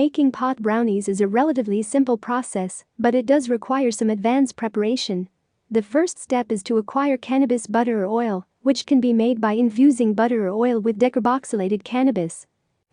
Making pot brownies is a relatively simple process, but it does require some advanced preparation. The first step is to acquire cannabis butter or oil, which can be made by infusing butter or oil with decarboxylated cannabis.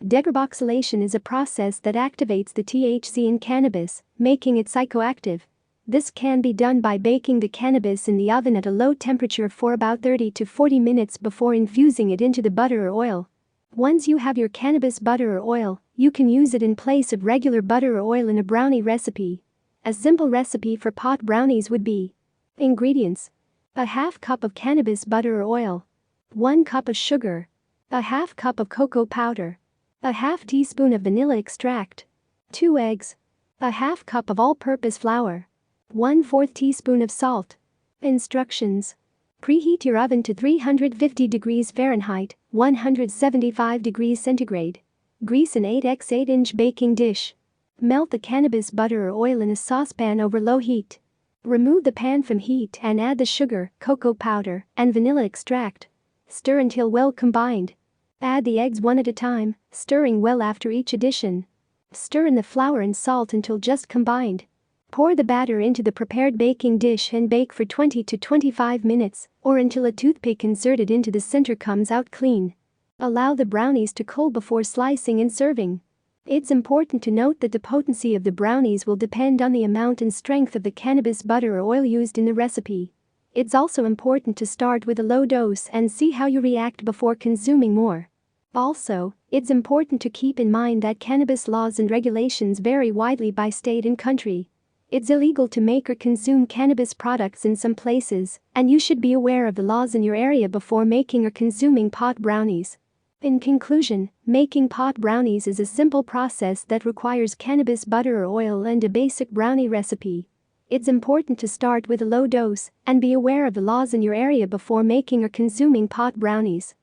Decarboxylation is a process that activates the THC in cannabis, making it psychoactive. This can be done by baking the cannabis in the oven at a low temperature for about 30 to 40 minutes before infusing it into the butter or oil. Once you have your cannabis butter or oil, you can use it in place of regular butter or oil in a brownie recipe. A simple recipe for pot brownies would be: ingredients: a half cup of cannabis butter or oil, 1 cup of sugar, a half cup of cocoa powder, a half teaspoon of vanilla extract, 2 eggs, a half cup of all-purpose flour, 1/4 teaspoon of salt. Instructions: preheat your oven to 350 degrees Fahrenheit, 175 degrees centigrade. Grease an 8x8-inch baking dish. Melt the cannabis butter or oil in a saucepan over low heat. Remove the pan from heat and add the sugar, cocoa powder, and vanilla extract. Stir until well combined. Add the eggs one at a time, stirring well after each addition. Stir in the flour and salt until just combined. Pour the batter into the prepared baking dish and bake for 20 to 25 minutes, or until a toothpick inserted into the center comes out clean. Allow the brownies to cool before slicing and serving. It's important to note that the potency of the brownies will depend on the amount and strength of the cannabis butter or oil used in the recipe. It's also important to start with a low dose and see how you react before consuming more. Also, it's important to keep in mind that cannabis laws and regulations vary widely by state and country. It's illegal to make or consume cannabis products in some places, and you should be aware of the laws in your area before making or consuming pot brownies. In conclusion, making pot brownies is a simple process that requires cannabis butter or oil and a basic brownie recipe. It's important to start with a low dose and be aware of the laws in your area before making or consuming pot brownies.